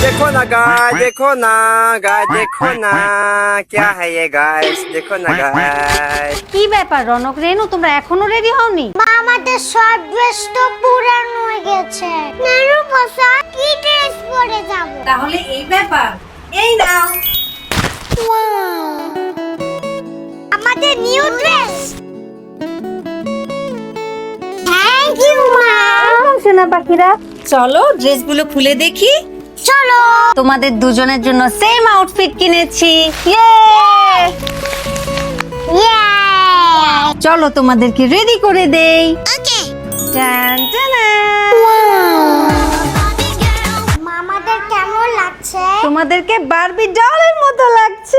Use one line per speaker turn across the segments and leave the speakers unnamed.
देखो ना गाइस, देखो ना गाइस, देखो ना क्या है ये गाइस, देखो ना गाइस।
কি ব্যাপার রনক রেনু তোমরা এখনো রেডি হওনি?
মা আমাদের সব ড্রেস তো পুরানো হয়ে গেছে। নানু পোষা কি ড্রেস পরে যাব?
তাহলে এই ব্যাপার, এই নাও
আমাদের নিউ ড্রেস। থ্যাংক ইউ মা।
সোনা পাখিরা চলো ড্রেসগুলো খুলে দেখি।
চলো।
তোমাদের দুজনের জন্য সেম আউটফিট কিনেছি।
ইয়ে।
চলো তোমাদেরকে রেডি করে দেই।
ওকে।
টান টানা।
মা আমাদের কেমন লাগছে?
তোমাদেরকে বারবি ডলের মতো লাগছে।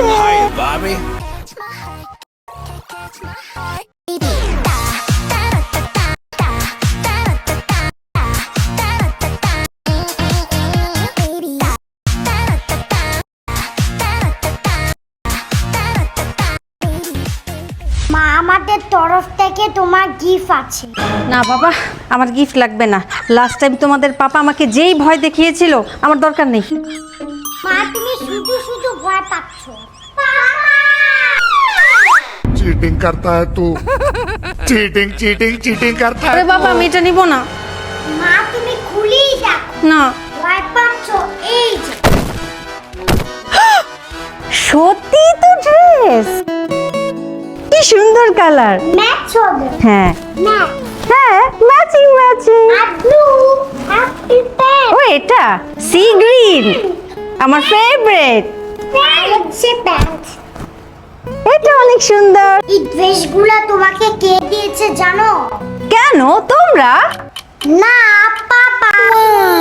মা আমাদের তরফ থেকে তোমার গিফট আছে।
না বাবা, আমার গিফট লাগবে না। লাস্ট টাইম তোমাদের পাপা আমাকে যেই ভয় দেখিয়েছিল, আমার দরকার নেই।
মা তুমি শুধু শুধু ভয় পাচ্ছ।
चीटिंग करता है तू चीटिंग चीटिंग चीटिंग करता
আরে
है
বাবা, আমি এটা নিব না।
মা তুমি খুলেই দেখো।
না,
ভয় পাচ্ছ এই যে।
সত্যি তো ড্রেস, কি সুন্দর কালার।
ম্যাচ হবে।
হ্যাঁ
ম্যাচ।
হ্যাঁ, ম্যাচিং ম্যাচিং।
আর ব্লু হ্যাপি প্যান্ট।
ও এটা সি গ্রিন, আমার ফেভারিট।
হচ্ছে প্যান্ট।
এটা অনেক সুন্দর।
এই ড্রেসগুলো তোমাকে কে দিয়েছে জানো?
কেন তোমরা?
না পাপা।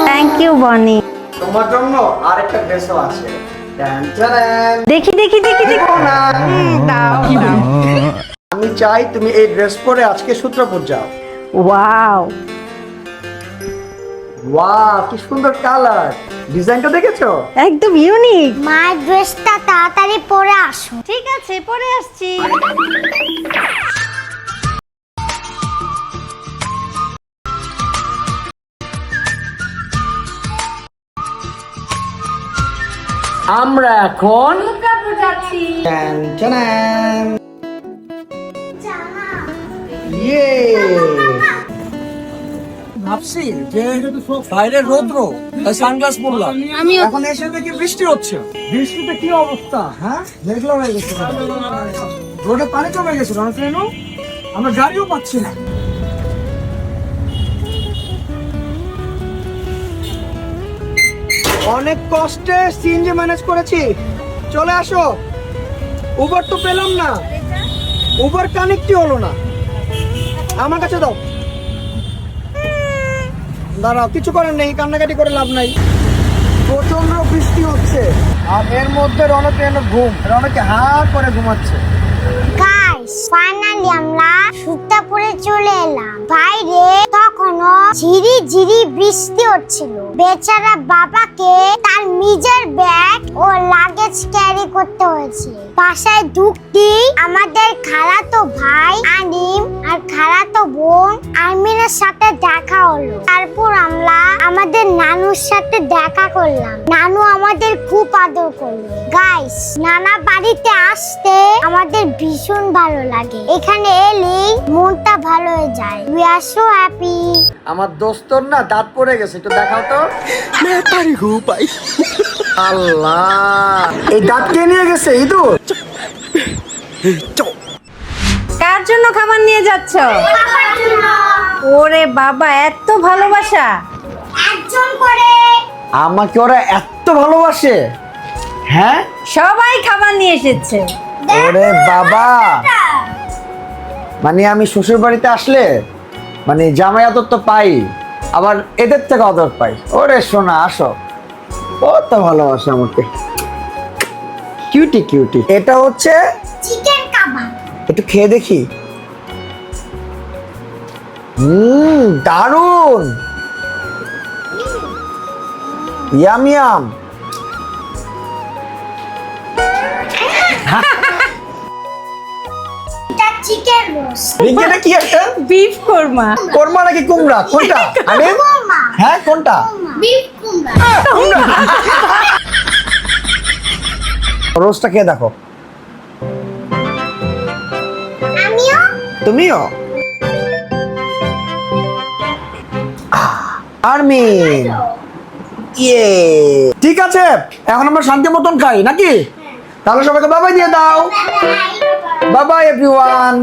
থ্যাংক ইউ বনি।
তোমার জন্য আরেকটা ড্রেসও আছে। টান টান।
দেখি দেখি দেখি দেখি। দাও দাও।
আমি চাই তুমি এই ড্রেস পরে আজকে সূত্রপুর যাও।
ওয়াও,
ওয়াও কি সুন্দর কালার, ডিজাইনটা দেখেছো?
একদম ইউনিক।
মা ড্রেসটা তাড়াতাড়ি পরে আসো।
ঠিক আছে, পরে আসছি।
আমরা এখন
যাচ্ছি।
টান টান।
জানা
ইয়ে ভাবছি যে বাইরে রৌদ্র, তাই সানগ্লাস পরলাম।
আমিও।
এখন এসে দেখি বৃষ্টি হচ্ছে। বৃষ্টিতে কি অবস্থা, হ্যাঁ মেঘলা হয়ে গেছে, রোডে পানি জমে গেছে। আমরা গাড়িও পাচ্ছি না। অনেক কষ্টে সিএনজি ম্যানেজ করেছি। চলে আসো। উবার তো পেলাম না, উবার কানেক্টই হলো না। আমার কাছে দাও। দাঁড়াও, কিছু করার নেই, কান্নাকাটি করে লাভ নাই। প্রচন্ড বৃষ্টি হচ্ছে আর এর মধ্যে রনকের রনকে হা করে ঘুমাচ্ছে।
গাইস ফাইনালি আমরা সূত্রাপুরে চলে এলাম। বাইরে তখনও ঝিরি ঝিরি বৃষ্টি হচ্ছিল। বেচারা বাবাকে তার নিজের ব্যাগ ও লাগেজ ক্যারি করতে হয়েছে। বাসায় ঢুকতেই আমাদের খালাতো ভাই আনিম আর খালাতো বোন আরমিনের সাথে দেখা হলো। তারপর আমরা আমাদের নানুর সাথে দেখা করলাম। নানু আমাদের খুব আদর করলো। গাইস নানা বাড়িতে আসতে আমাদের ভীষণ ভালো লাগে। এখানে এলেই মনটা ভালো হয়ে যায়। We are so happy.
আমার দোস্তর না দাঁত পড়ে গেছে, একটু দেখাও তো। আল্লাহ, এই দাঁত কে নিয়ে গেছে? ইঁদুর?
কার জন্য খাবার নিয়ে যাচ্ছ? ওরে বাবা, এত ভালোবাসা।
একজন করে।
আমাকে ওরা এত ভালোবাসে? হ্যাঁ,
সবাই খাবার নিয়ে এসেছে।
ওরে বাবা, মানে আমি শ্বশুর বাড়িতে আসলে মানে জামাই আদর তো পাই, আবার এদের থেকে আদর পাই। ওরে সোনা আসো, ও তো ভালোবাসে আমাকে। Cutie cutie. এটা হচ্ছে
চিকেন কাবাব।
একটু খেয়ে দেখি। দারুন, ইয়াম ইয়াম।
এটা চিকেন রোস্ট।
রিঙ্গিটা কি একটা?
বিফ কোরমা।
কোরমা নাকি কুমড়া? কোনটা? আরে
কুমড়া।
হ্যাঁ, কোনটা?
বিফ কুমড়া।
রোজটা কে দেখো?
আমিও।
তুমিও? আর্মিন, ইয়ে, ঠিক আছে, এখন আমরা শান্তি মতন খাই নাকি? তাহলে সবাইকে বাবাই দিয়ে দাও। বাবাই এভরিওয়ান।